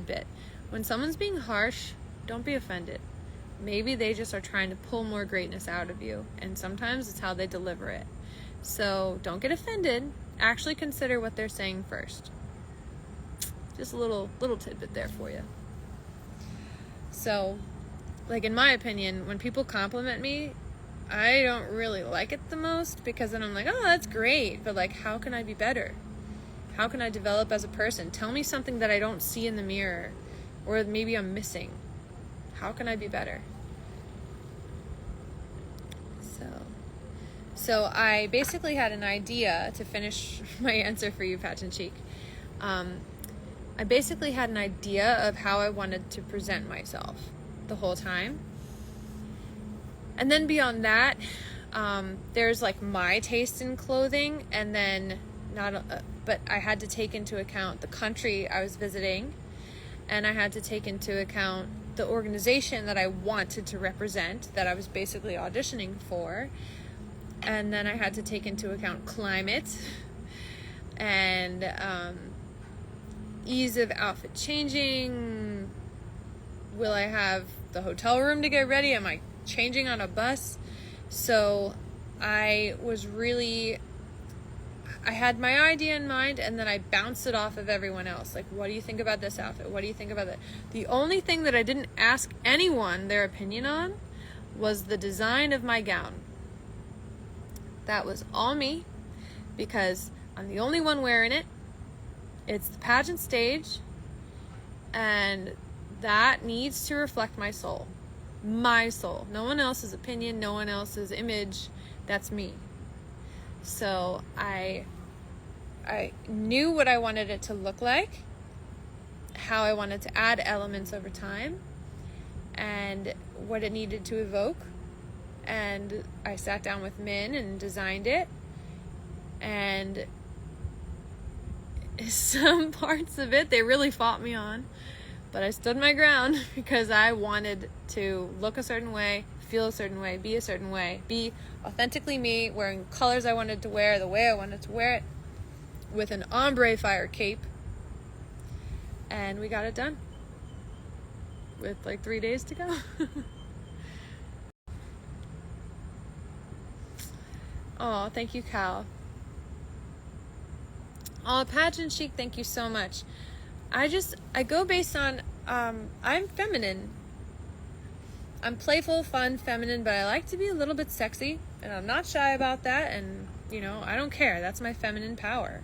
tidbit. When someone's being harsh, don't be offended. Maybe they just are trying to pull more greatness out of you, and sometimes it's how they deliver it. So don't get offended. Actually consider what they're saying first. Just a little tidbit there for you. So, like, in my opinion, when people compliment me, I don't really like it the most, because then I'm like, oh, that's great, but like, how can I be better? How can I develop as a person? Tell me something that I don't see in the mirror, or maybe I'm missing. How can I be better? So I basically had an idea to finish my answer for you, Patch and Cheek. I basically had an idea of how I wanted to present myself the whole time. And then beyond that, there's like my taste in clothing, and then but I had to take into account the country I was visiting, and I had to take into account the organization that I wanted to represent, that I was basically auditioning for. And then I had to take into account climate and ease of outfit changing. Will I have the hotel room to get ready? Am I changing on a bus? So I had my idea in mind, and then I bounced it off of everyone else. Like, what do you think about this outfit? What do you think about that? The only thing that I didn't ask anyone their opinion on was the design of my gown. That was all me, because I'm the only one wearing it. It's the pageant stage, and that needs to reflect my soul. My soul. No one else's opinion, no one else's image. That's me. So I knew what I wanted it to look like, how I wanted to add elements over time, and what it needed to evoke. And I sat down with Min and designed it, and some parts of it they really fought me on, but I stood my ground because I wanted to look a certain way, feel a certain way, be a certain way, be authentically me, wearing colors I wanted to wear the way I wanted to wear it, with an ombre fire cape. And we got it done with like 3 days to go. Oh, thank you, Cal. Oh, Pageant Chic, thank you so much. I go based on, I'm feminine. I'm playful, fun, feminine, but I like to be a little bit sexy, and I'm not shy about that, and, I don't care. That's my feminine power,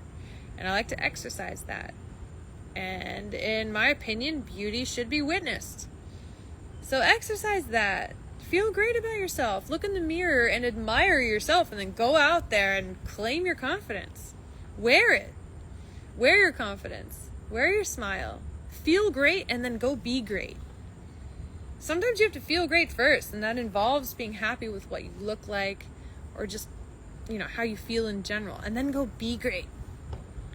and I like to exercise that. And in my opinion, beauty should be witnessed. So exercise that. Feel great about yourself. Look in the mirror and admire yourself, and then go out there and claim your confidence. Wear it. Wear your confidence. Wear your smile. Feel great, and then go be great. Sometimes you have to feel great first, and that involves being happy with what you look like, or just, how you feel in general, and then go be great.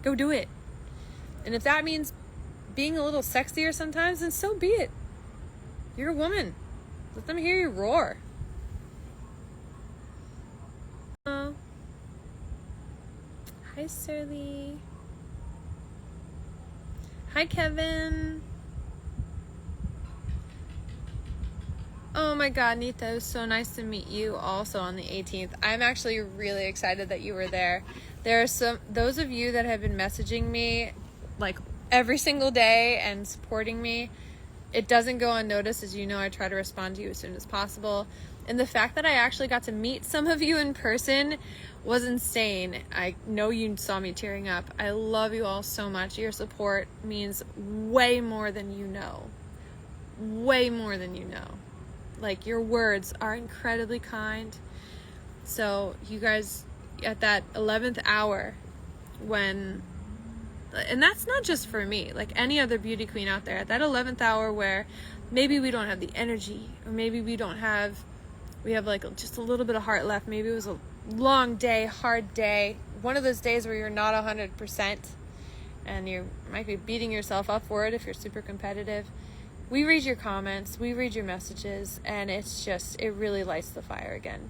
Go do it. And if that means being a little sexier sometimes, then so be it. You're a woman. Let them hear you roar. Oh. Hi, Surly. Hi, Kevin. Oh my God, Nita, it was so nice to meet you also on the 18th. I'm actually really excited that you were there. There are those of you that have been messaging me like every single day and supporting me. It doesn't go unnoticed. As you know, I try to respond to you as soon as possible. And the fact that I actually got to meet some of you in person was insane. I know you saw me tearing up. I love you all so much. Your support means way more than you know. Way more than you know. Like, your words are incredibly kind. So you guys, at that 11th hour, and that's not just for me, like any other beauty queen out there, at that 11th hour where maybe we don't have the energy, or maybe we have like just a little bit of heart left. Maybe it was a long day, hard day, one of those days where you're not 100% and you might be beating yourself up for it if you're super competitive. We read your comments, we read your messages, and it really lights the fire again.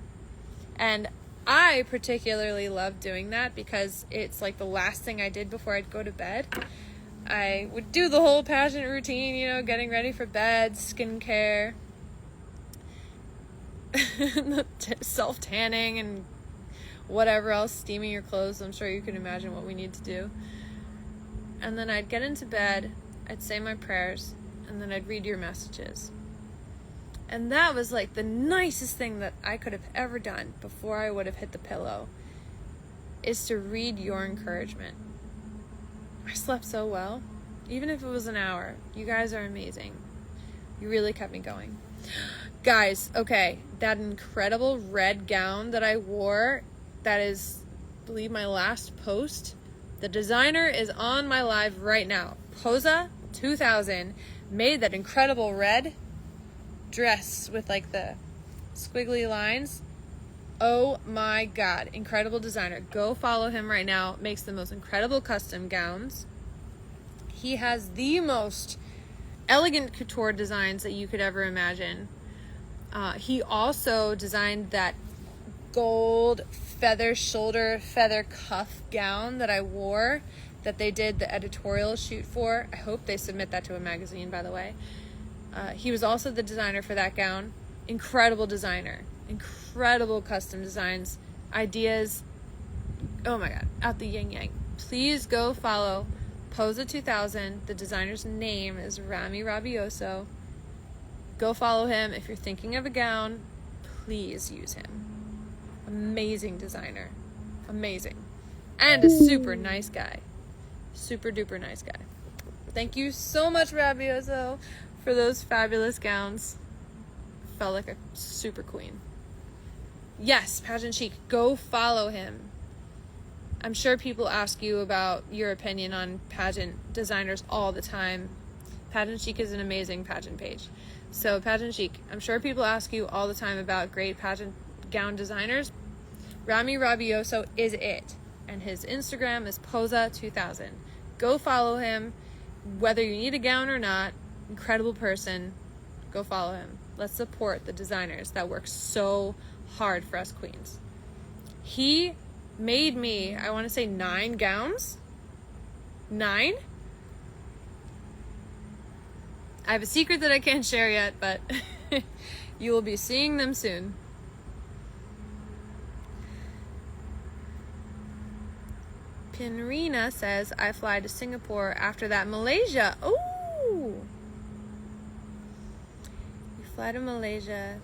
And I particularly love doing that because it's like the last thing I did before I'd go to bed. I would do the whole pageant routine, you know, getting ready for bed, skincare, self-tanning, and whatever else, steaming your clothes. I'm sure you can imagine what we need to do. And then I'd get into bed, I'd say my prayers, and then I'd read your messages. And that was like the nicest thing that I could have ever done before I would have hit the pillow, is to read your encouragement. I slept so well. Even if it was an hour. You guys are amazing. You really kept me going. Guys, okay, that incredible red gown that I wore, that is, I believe, my last post. The designer is on my live right now. Posa 2000 made that incredible red dress with like the squiggly lines. Oh my god, incredible designer. Go follow him right now. Makes the most incredible custom gowns. He has the most elegant couture designs that you could ever imagine. He also designed that gold feather shoulder, feather cuff gown that I wore, that they did the editorial shoot for. I hope they submit that to a magazine, by the way. He was also the designer for that gown. Incredible designer. Incredible custom designs, ideas. Oh my god, out the yin yang. Please go follow Posa 2000. The designer's name is Rami Rabioso. Go follow him. If you're thinking of a gown, please use him. Amazing designer. Amazing. And a super nice guy. Super duper nice guy. Thank you so much, Rabioso, for those fabulous gowns. Felt like a super queen. Yes, Pageant Chic, go follow him. I'm sure people ask you about your opinion on pageant designers all the time. Pageant Chic is an amazing pageant page. So Pageant Chic, I'm sure people ask you all the time about great pageant gown designers. Rami Rabioso is it. And his Instagram is Posa2000. Go follow him, whether you need a gown or not. Incredible person. Go follow him. Let's support the designers that work so hard for us queens. He made me, I want to say 9 gowns. 9? I have a secret that I can't share yet, but you will be seeing them soon. Pinrina says, I fly to Singapore, after that Malaysia. Ooh! You fly to Malaysia.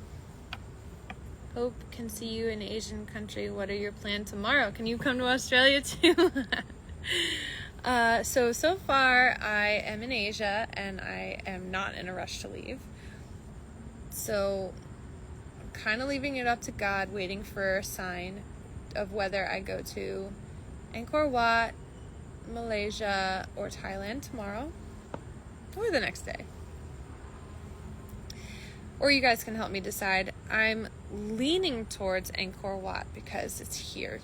Hope can see you in an Asian country. What are your plans tomorrow? Can you come to Australia too? So far I am in Asia and I am not in a rush to leave. So I'm kind of leaving it up to God, waiting for a sign of whether I go to Angkor Wat, Malaysia, or Thailand tomorrow, or the next day. Or you guys can help me decide. I'm leaning towards Angkor Wat because it's here.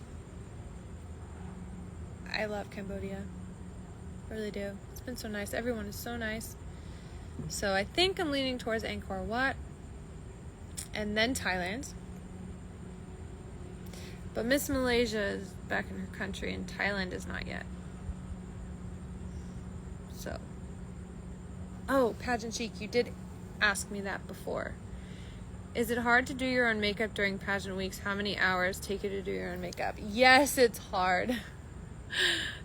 I love Cambodia. I really do. It's been so nice. Everyone is so nice. So I think I'm leaning towards Angkor Wat and then Thailand. But Miss Malaysia is back in her country and Thailand is not yet. So. Oh, Pageant Chic, you did ask me that before. Is it hard to do your own makeup during pageant weeks? How many hours take you to do your own makeup? Yes, it's hard.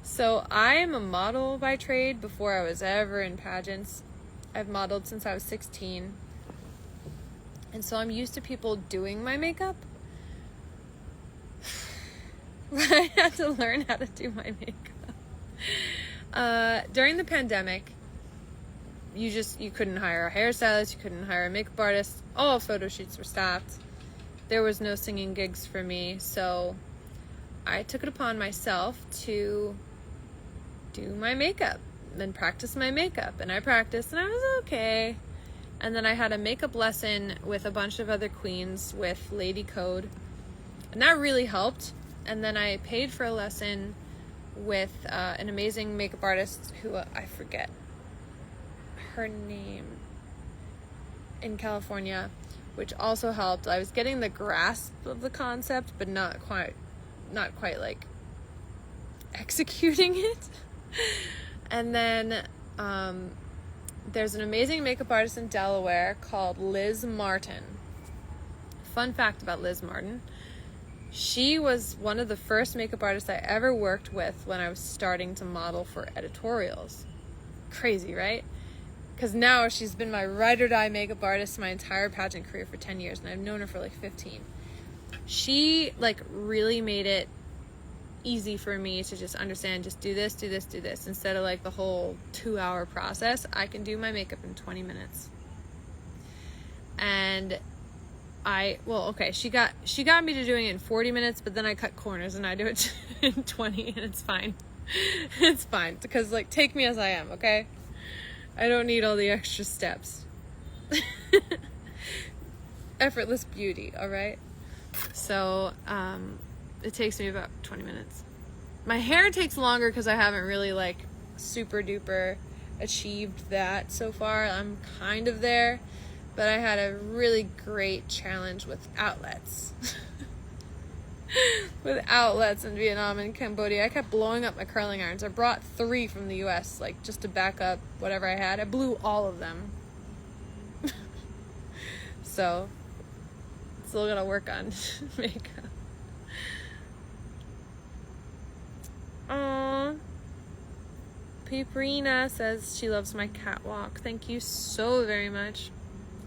So I am a model by trade before I was ever in pageants. I've modeled since I was 16. And so I'm used to people doing my makeup. I had to learn how to do my makeup. During the pandemic, you couldn't hire a hairstylist, you couldn't hire a makeup artist. All photo shoots were stopped. There was no singing gigs for me, so I took it upon myself to do my makeup and practice my makeup. And I practiced and I was okay. And then I had a makeup lesson with a bunch of other queens with Lady Code. And that really helped. And then I paid for a lesson with an amazing makeup artist who I forget her name, in California, which also helped. I was getting the grasp of the concept, but not quite like executing it. And then there's an amazing makeup artist in Delaware called Liz Martin. Fun fact about Liz Martin. She was one of the first makeup artists I ever worked with when I was starting to model for editorials. Crazy, right? Because now she's been my ride or die makeup artist my entire pageant career for 10 years, and I've known her for like 15. She like really made it easy for me to just understand, just do this, do this, do this. Instead of like the whole 2-hour process, I can do my makeup in 20 minutes. And she got me to doing it in 40 minutes, but then I cut corners and I do it in 20, and it's fine. It's fine, because like, take me as I am, okay? I don't need all the extra steps. Effortless beauty, all right? So, it takes me about 20 minutes. My hair takes longer because I haven't really like super duper achieved that so far. I'm kind of there, but I had a really great challenge with outlets. With outlets in Vietnam and Cambodia. I kept blowing up my curling irons. I brought 3 from the US, like just to back up whatever I had. I blew all of them. So, still gotta work on makeup. Aww. Piperina says she loves my catwalk. Thank you so very much.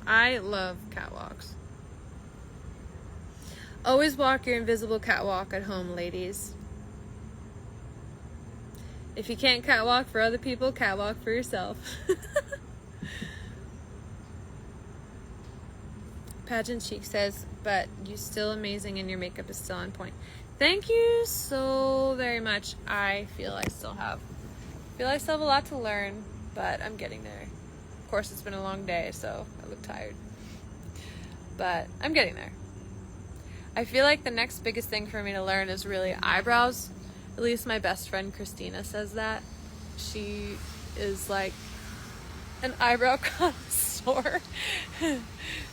I love catwalks. Always walk your invisible catwalk at home, ladies. If you can't catwalk for other people, catwalk for yourself. Pageant Chic says, but you're still amazing and your makeup is still on point. Thank you so very much. I feel I still have a lot to learn, but I'm getting there. Of course, it's been a long day, so I look tired. But I'm getting there. I feel like the next biggest thing for me to learn is really eyebrows. At least my best friend Christina says that. She is like an eyebrow connoisseur.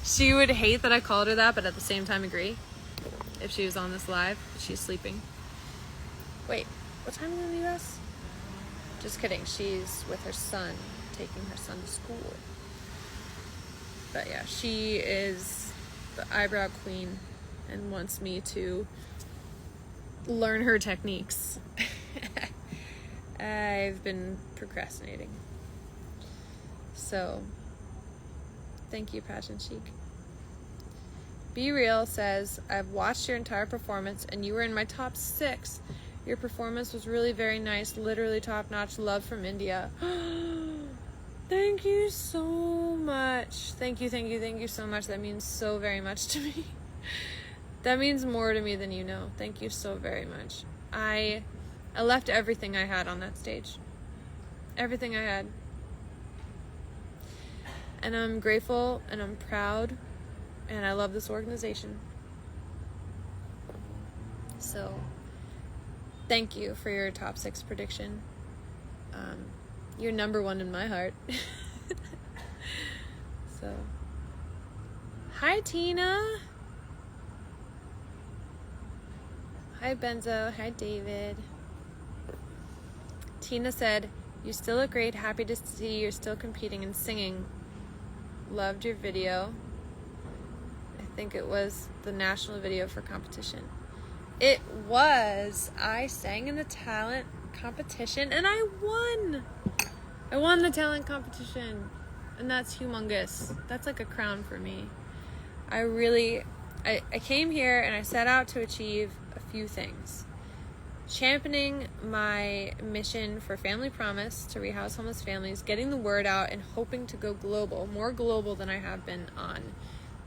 She would hate that I called her that, but at the same time agree. If she was on this live, she's sleeping. Wait, what time is it in the US? Just kidding. She's with her son, taking her son to school. But yeah, she is the eyebrow queen and wants me to learn her techniques. I've been procrastinating. So, thank you, Pageant Chic. Be Real says, I've watched your entire performance and you were in my top 6. Your performance was really very nice, literally top notch. Love from India. Thank you so much. Thank you so much. That means so very much to me. That means more to me than you know. Thank you so very much. I left everything I had on that stage. Everything I had. And I'm grateful and I'm proud and I love this organization. So, thank you for your top 6 prediction. You're number 1 in my heart. So, hi Tina. Hi Benzo. Hi David. Tina said, you still look great. Happy to see you're still competing and singing. Loved your video. I think it was the national video for competition. It was. I sang in the talent competition and I won. I won the talent competition. And that's humongous. That's like a crown for me. I came here and I set out to achieve a few things. Championing my mission for Family Promise to rehouse homeless families, getting the word out and hoping to go global, more global than I have been on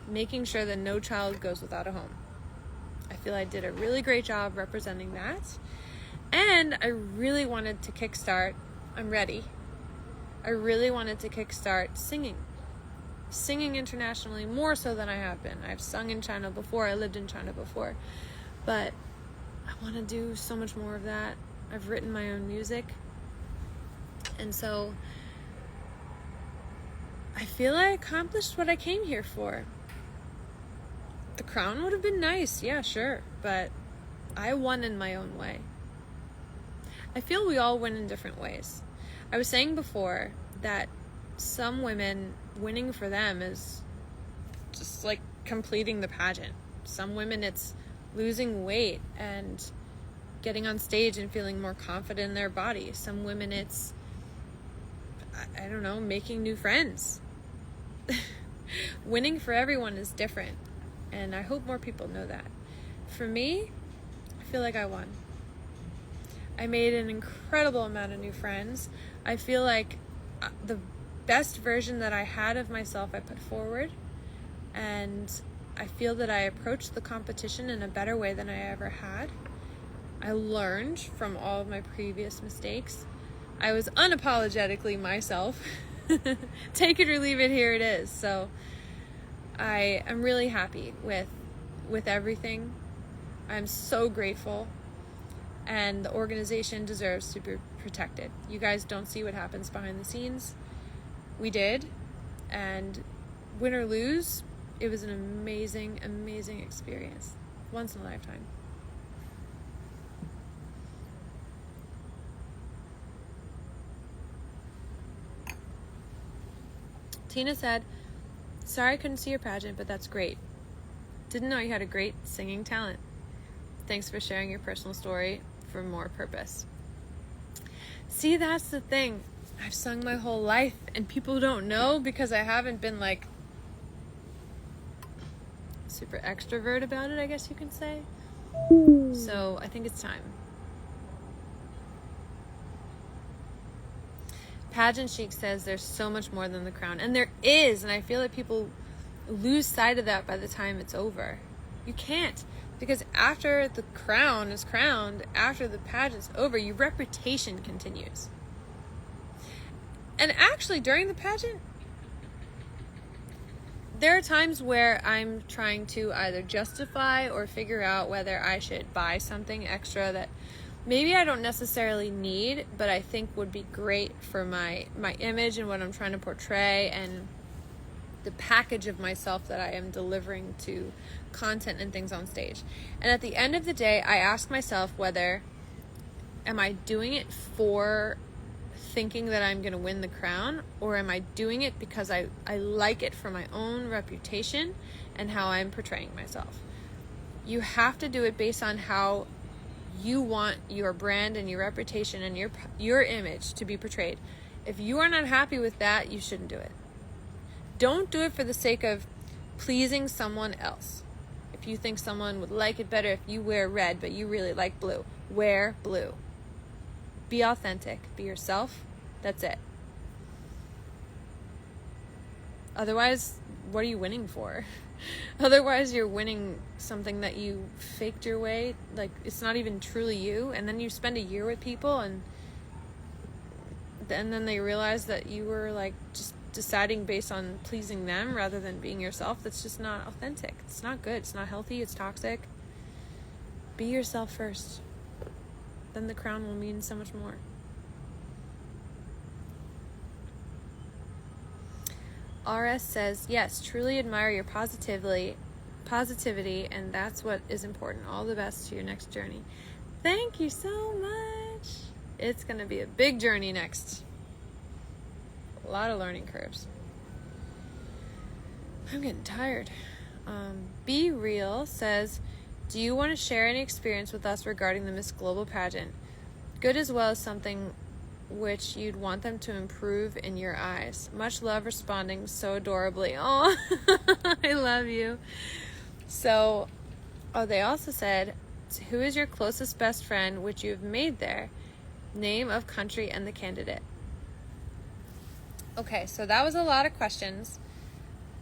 making sure that no child goes without a home. I feel I did a really great job representing that. And I really wanted to kickstart, I'm ready. I really wanted to kickstart singing internationally more so than I have been. I've sung in China before, I lived in China before, but I want to do so much more of that. I've written my own music, and so I feel I accomplished what I came here for. The crown would have been nice, yeah, sure, but I won in my own way. I feel we all win in different ways. I was saying before that some women, winning for them is just like completing the pageant. Some women, it's losing weight and getting on stage and feeling more confident in their body. Some women, it's, I don't know, making new friends. Winning for everyone is different, and I hope more people know that. For me, I feel like I won. I made an incredible amount of new friends. I feel like the best version that I had of myself I put forward, and I feel that I approached the competition in a better way than I ever had. I learned from all of my previous mistakes. I was unapologetically myself. Take it or leave it, here it is. So I am really happy with everything. I'm so grateful, and the organization deserves to be protected. You guys don't see what happens behind the scenes. We did, and win or lose, it was an amazing, amazing experience. Once in a lifetime. Tina said, sorry I couldn't see your pageant, but that's great. Didn't know you had a great singing talent. Thanks for sharing your personal story for more purpose. See, that's the thing. I've sung my whole life, and people don't know because I haven't been like super extrovert about it, I guess you can say. So I think it's time. Pageant Chic says there's so much more than the crown. And there is, and I feel like people lose sight of that by the time it's over. You can't. Because after the crown is crowned, after the pageant's over, your reputation continues. And actually, during the pageant, there are times where I'm trying to either justify or figure out whether I should buy something extra that maybe I don't necessarily need, but I think would be great for my image and what I'm trying to portray and the package of myself that I am delivering to content and things on stage. And at the end of the day, I ask myself whether am I doing it for thinking that I'm going to win the crown, or am I doing it because I like it for my own reputation and how I'm portraying myself. You have to do it based on how you want your brand and your reputation and your image to be portrayed. If you are not happy with that, you shouldn't do it. Don't do it for the sake of pleasing someone else. If you think someone would like it better if you wear red, but you really like blue, wear blue. Be authentic. Be yourself. That's it. Otherwise, what are you winning for? Otherwise, you're winning something that you faked your way. Like, it's not even truly you. And then you spend a year with people, and then they realize that you were like just deciding based on pleasing them rather than being yourself. That's just not authentic. It's not good. It's not healthy. It's toxic. Be yourself first. Then the crown will mean so much more. RS says, yes, truly admire your positivity, and that's what is important. All the best to your next journey. Thank you so much. It's going to be a big journey next. A lot of learning curves. I'm getting tired. Be Real says, do you want to share any experience with us regarding the Miss Global pageant? Good as well as something which you'd want them to improve in your eyes. Much love, responding so adorably. Oh, I love you. So, they also said, who is your closest best friend which you've made there? Name of country and the candidate. Okay, so that was a lot of questions.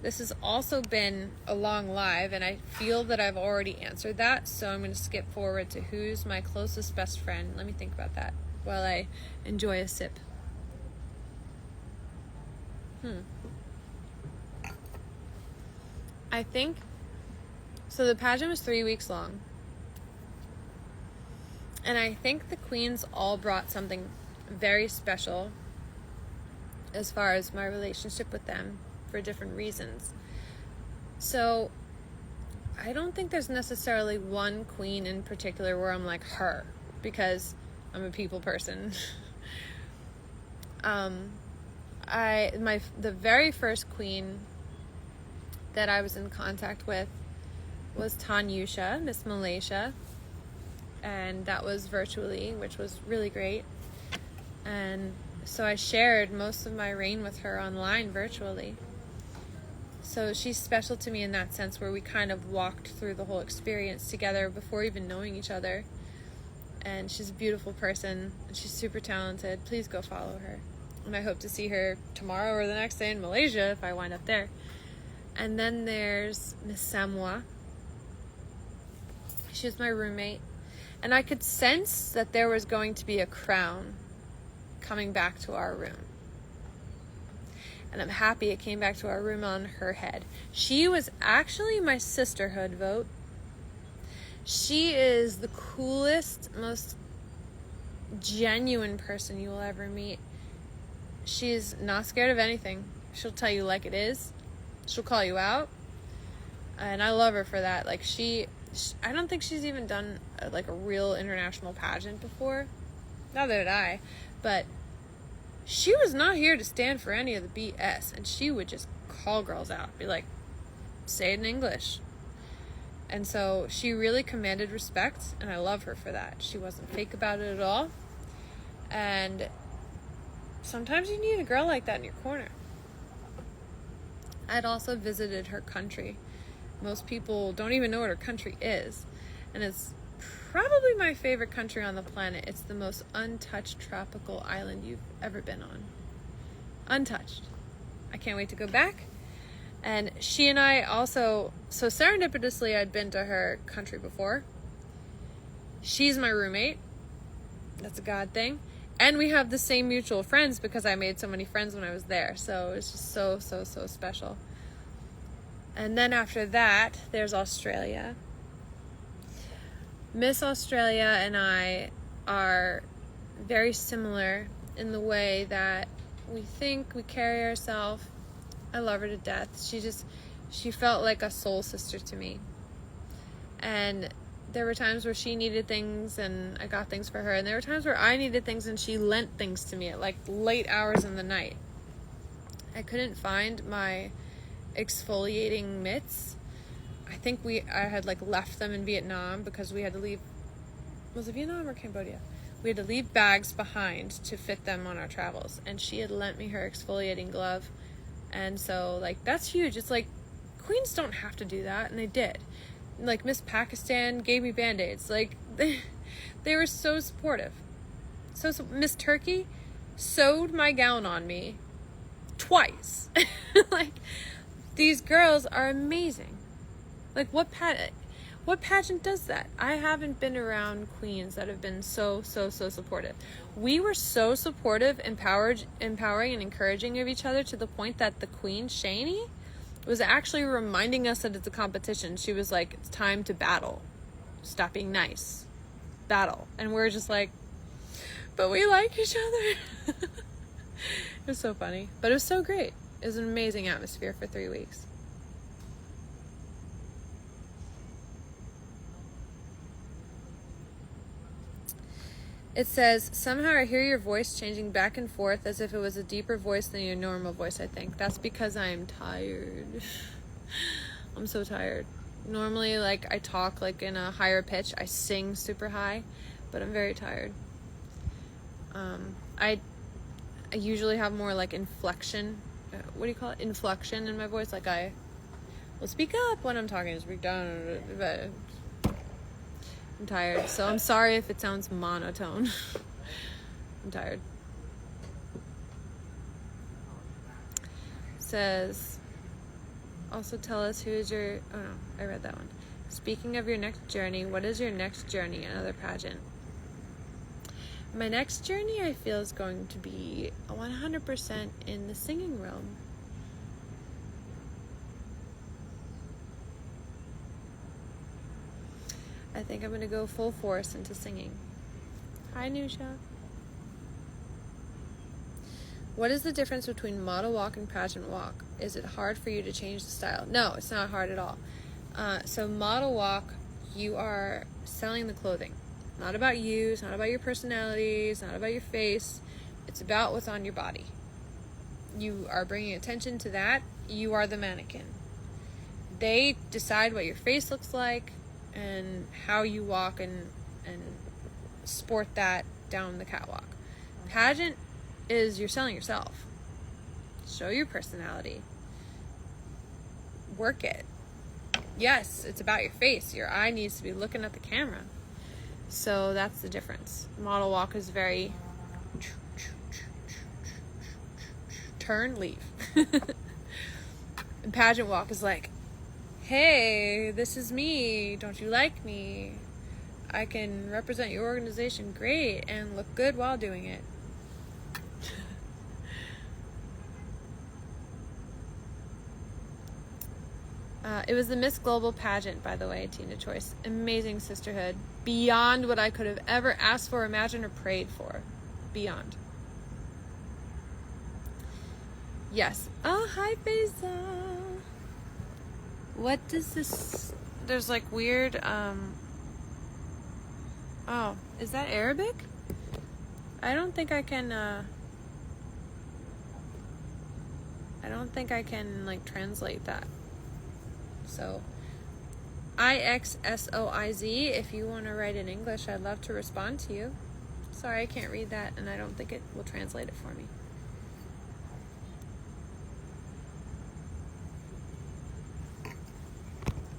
This has also been a long live, and I feel that I've already answered that, so I'm going to skip forward to who's my closest best friend. Let me think about that while I enjoy a sip. I think, so the pageant was 3 weeks long, and I think the queens all brought something very special as far as my relationship with them for different reasons. So I don't think there's necessarily one queen in particular where I'm like her, because I'm a people person. The very first queen that I was in contact with was Tanyusha, Miss Malaysia, and that was virtually, which was really great. And so I shared most of my reign with her online virtually. So she's special to me in that sense, where we kind of walked through the whole experience together before even knowing each other. And she's a beautiful person, and she's super talented. Please go follow her. And I hope to see her tomorrow or the next day in Malaysia if I wind up there. And then there's Miss Samoa. She was my roommate. And I could sense that there was going to be a crown coming back to our room. And I'm happy it came back to our room on her head. She was actually my sisterhood vote. She is the coolest, most genuine person you will ever meet. She's not scared of anything. She'll tell you like it is. She'll call you out. And I love her for that. Like I don't think she's even done a real international pageant before. Neither did I. But she was not here to stand for any of the BS. And she would just call girls out. Be like, say it in English. And so she really commanded respect. And I love her for that. She wasn't fake about it at all. And sometimes you need a girl like that in your corner. I'd also visited her country. Most people don't even know what her country is. And it's probably my favorite country on the planet. It's the most untouched tropical island you've ever been on. Untouched. I can't wait to go back. And she and I also, so serendipitously, I'd been to her country before. She's my roommate. That's a God thing. And we have the same mutual friends because I made so many friends when I was there. So it's just so special. And then after that, there's Australia. Miss Australia and I are very similar in the way that we think, we carry ourselves. I love her to death. She felt like a soul sister to me. And there were times where she needed things and I got things for her. And there were times where I needed things and she lent things to me at late hours in the night. I couldn't find my exfoliating mitts. I think I had left them in Vietnam because we had to leave. Was it Vietnam or Cambodia? We had to leave bags behind to fit them on our travels. And she had lent me her exfoliating glove. And so that's huge. It's queens don't have to do that. And they did. Miss Pakistan gave me Band-Aids. They were so supportive. So Miss Turkey sewed my gown on me twice. These girls are amazing. What pageant does that? I haven't been around queens that have been so supportive. We were so supportive, empowering and encouraging of each other to the point that the queen, Shani, was actually reminding us that it's a competition. She was like, it's time to battle. Stop being nice. Battle. And we're just but we like each other. It was so funny. But it was so great. It was an amazing atmosphere for 3 weeks. It says, somehow I hear your voice changing back and forth as if it was a deeper voice than your normal voice, I think. That's because I am tired. I'm so tired. Normally, I talk in a higher pitch. I sing super high, but I'm very tired. I usually have more inflection. What do you call it? Inflection in my voice. I will speak up when I'm talking, speak down. I'm tired, so I'm sorry if it sounds monotone. I'm tired. It says, also tell us who is your, oh no, I read that one. Speaking of your next journey, what is your next journey? Another pageant. My next journey, I feel, is going to be 100% in the singing realm. I think I'm going to go full force into singing. Hi, Nusha. What is the difference between model walk and pageant walk? Is it hard for you to change the style? No, it's not hard at all. So model walk, you are selling the clothing. Not about you. It's not about your personality. It's not about your face. It's about what's on your body. You are bringing attention to that. You are the mannequin. They decide what your face looks like and how you walk and sport that down the catwalk. Pageant is you're selling yourself. Show your personality. Work it. Yes, it's about your face. Your eye needs to be looking at the camera. So that's the difference. Model walk is very turn, leave. And pageant walk is like, hey, this is me. Don't you like me? I can represent your organization great and look good while doing it. It was the Miss Global pageant, by the way, Tina Choice. Amazing sisterhood. Beyond what I could have ever asked for, imagined, or prayed for. Beyond. Yes. Oh, hi, Faisal. What does this... There's like weird... Oh, is that Arabic? I don't think I can... I don't think I can, like, translate that. So, IXSOIZ, if you want to write in English, I'd love to respond to you. Sorry, I can't read that, and I don't think it will translate it for me.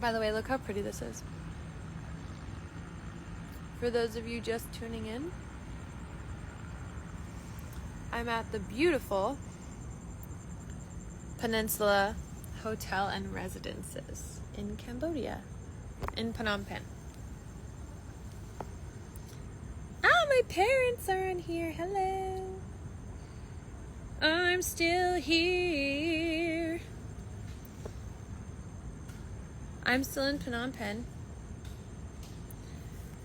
By the way, look how pretty this is. For those of you just tuning in, I'm at the beautiful Peninsula Hotel and Residences in Cambodia, in Phnom Penh. Ah, my parents are in here. Hello. I'm still here. I'm still in Phnom Penh.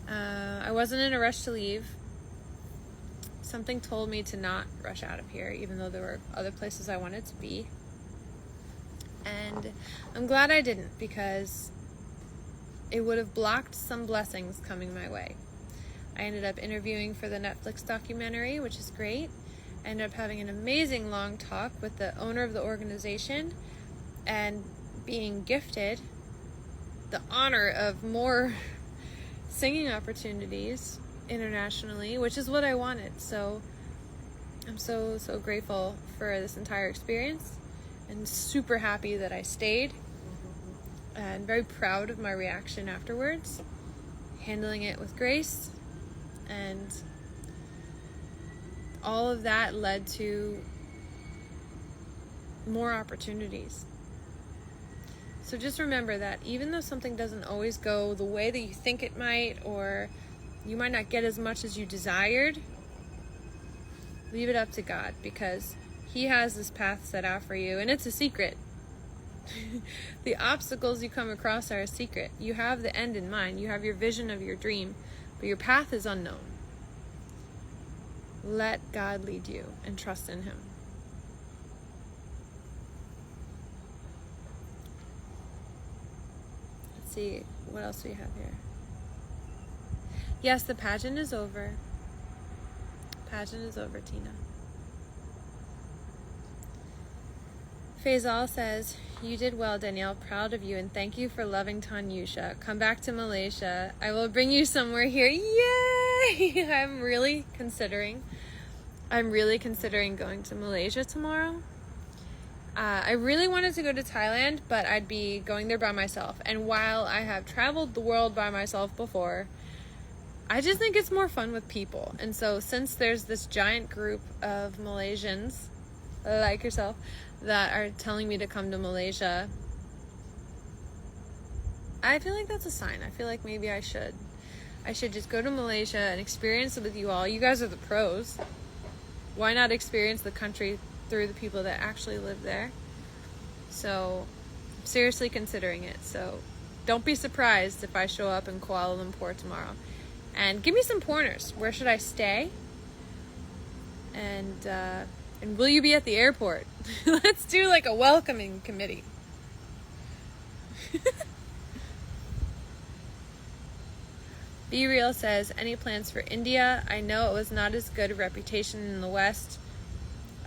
I wasn't in a rush to leave. Something told me to not rush out of here, even though there were other places I wanted to be. And I'm glad I didn't, because it would have blocked some blessings coming my way. I ended up interviewing for the Netflix documentary, which is great. I ended up having an amazing long talk with the owner of the organization and being gifted the honor of more singing opportunities internationally, which is what I wanted. So I'm so grateful for this entire experience. And super happy that I stayed, and very proud of my reaction afterwards, handling it with grace, and all of that led to more opportunities. So just remember that even though something doesn't always go the way that you think it might, or you might not get as much as you desired, leave it up to God, because He has this path set out for you, and it's a secret. The obstacles you come across are a secret. You have the end in mind. You have your vision of your dream, but your path is unknown. Let God lead you and trust in Him. Let's see, what else do we have here? Yes, the pageant is over. Pageant is over, Tina. Faisal says, you did well, Danielle. Proud of you, and thank you for loving Tanyusha. Come back to Malaysia. I will bring you somewhere here. Yay! I'm really considering going to Malaysia tomorrow. I really wanted to go to Thailand, but I'd be going there by myself. And while I have traveled the world by myself before, I just think it's more fun with people. And so since there's this giant group of Malaysians like yourself that are telling me to come to Malaysia, I feel like that's a sign. I feel like maybe I should just go to Malaysia and experience it with you all. You guys are the pros. Why not experience the country through the people that actually live there? So I'm seriously considering it. So don't be surprised if I show up in Kuala Lumpur tomorrow. And give me some pointers. Where should I stay? And will you be at the airport? Let's do like a welcoming committee. Be Real says, any plans for India? I know it was not as good a reputation in the West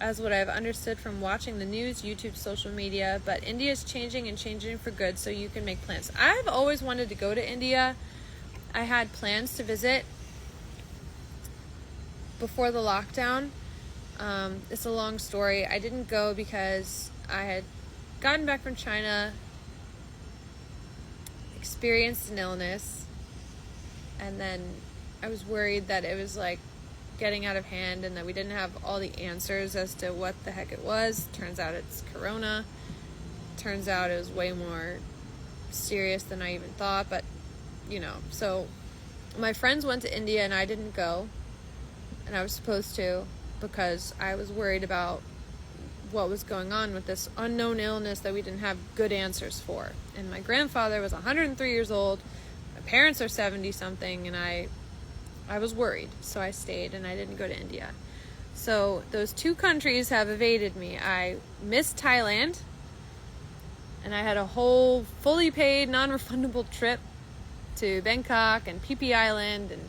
as what I've understood from watching the news, YouTube, social media, but India is changing and changing for good, so you can make plans. I've always wanted to go to India. I had plans to visit before the lockdown. It's a long story. I didn't go because I had gotten back from China, experienced an illness, and then I was worried that it was like getting out of hand and that we didn't have all the answers as to what the heck it was. Turns out it's corona. Turns out it was way more serious than I even thought, but so my friends went to India and I didn't go, and I was supposed to because I was worried about what was going on with this unknown illness that we didn't have good answers for. And my grandfather was 103 years old. My parents are 70 something, and I was worried, so I stayed and I didn't go to India. So those two countries have evaded me. I missed Thailand, and I had a whole fully paid non-refundable trip to Bangkok and Phi Phi Island and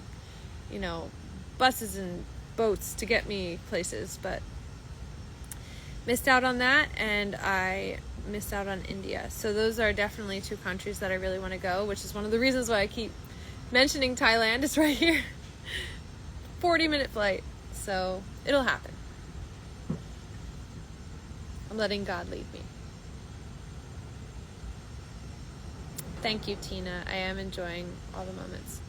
buses and boats to get me places, but missed out on that, and I missed out on India. So those are definitely two countries that I really want to go, which is one of the reasons why I keep mentioning Thailand. It's right here. 40-minute flight. So it'll happen. I'm letting God lead me. Thank you, Tina. I am enjoying all the moments.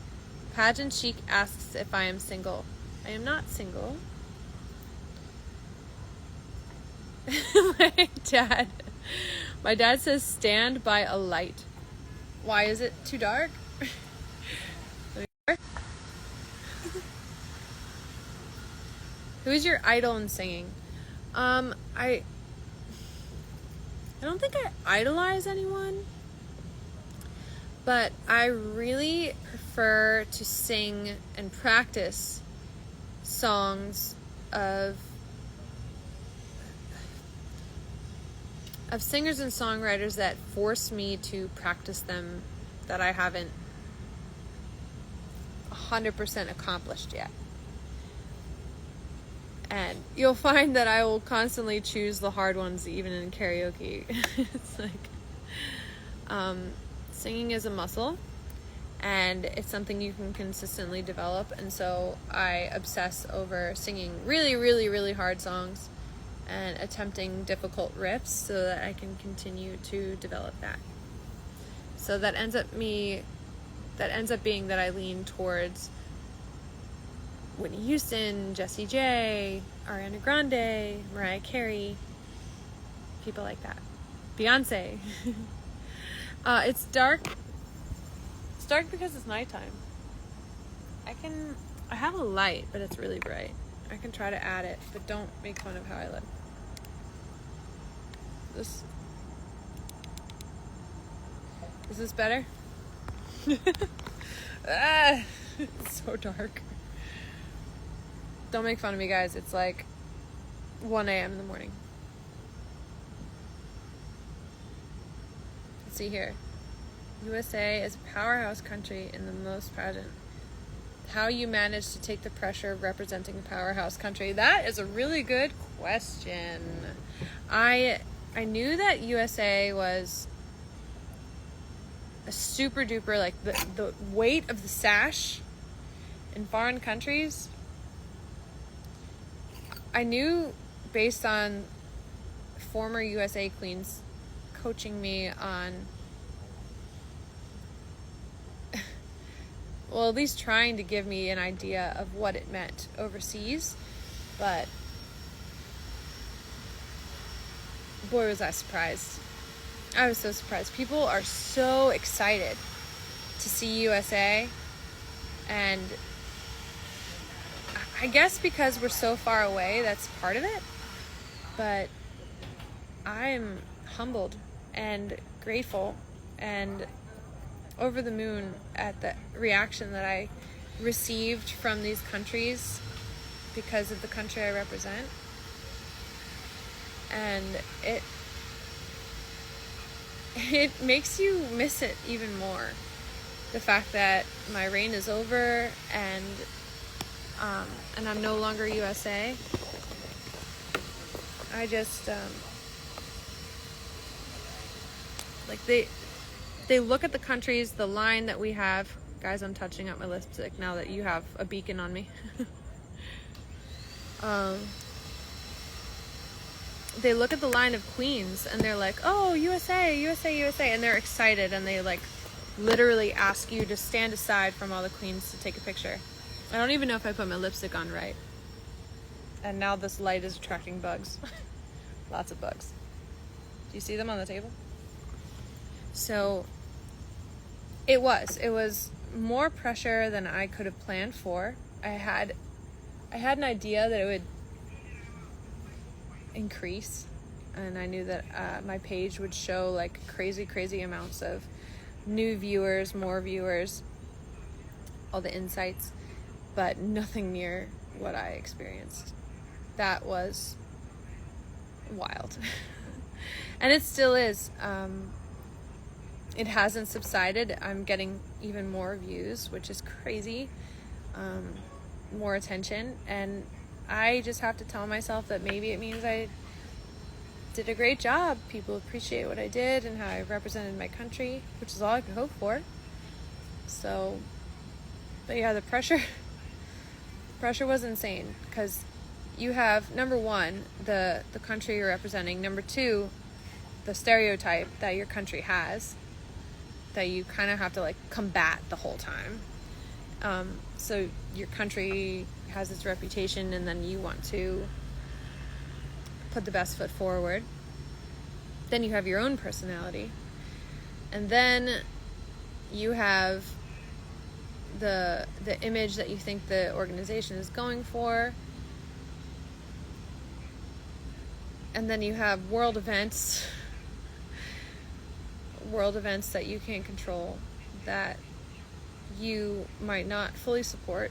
Pageant Chic asks if I am single. I am not single. My dad says stand by a light. Why is it too dark? Who's your idol in singing? I don't think I idolize anyone, but I really prefer to sing and practice songs of singers and songwriters that force me to practice them, that I haven't 100% accomplished yet. And you'll find that I will constantly choose the hard ones even in karaoke. It's like singing is a muscle, and it's something you can consistently develop, and so I obsess over singing really, really, really hard songs and attempting difficult riffs so that I can continue to develop that. So that ends up being that I lean towards Whitney Houston, Jessie J, Ariana Grande, Mariah Carey, people like that. Beyonce. It's dark. It's dark because it's nighttime. I have a light, but it's really bright. I can try to add it, but don't make fun of how I live. Is this better? It's so dark. Don't make fun of me, guys. It's like 1 a.m. in the morning. Let's see here. USA is a powerhouse country in the most pageant. How you manage to take the pressure of representing a powerhouse country? That is a really good question. I knew that USA was a super duper, like the weight of the sash in foreign countries. I knew based on former USA queens coaching me on, well, at least trying to give me an idea of what it meant overseas, but boy was I surprised. I was so surprised. People are so excited to see USA, and I guess because we're so far away, that's part of it, but I'm humbled and grateful and over the moon at the reaction that I received from these countries because of the country I represent. And it makes you miss it even more. the fact that my reign is over and I'm no longer USA. I just like they look at the countries, the line that we have. Guys, I'm touching up my lipstick now that you have a beacon on me. They look at the line of queens and they're like, oh, USA, USA, USA, and they're excited, and they like literally ask you to stand aside from all the queens to take a picture. I don't even know if I put my lipstick on right. And now this light is attracting bugs. Lots of bugs. Do you see them on the table? So it was more pressure than I could have planned for. I had an idea that it would increase, and I knew that my page would show like crazy amounts of new viewers, more viewers, all the insights, but nothing near what I experienced. That was wild. And it still is. It hasn't subsided. I'm getting even more views, which is crazy. More attention, and I just have to tell myself that maybe it means I did a great job. People appreciate what I did and how I represented my country, which is all I could hope for. So, but yeah, the pressure was insane, because you have, number one, the country you're representing. Number two, the stereotype that your country has, that you kind of have to like combat the whole time. So your country has its reputation, and then you want to put the best foot forward. Then you have your own personality, and then you have the image that you think the organization is going for, and then you have world events that you can't control, that you might not fully support,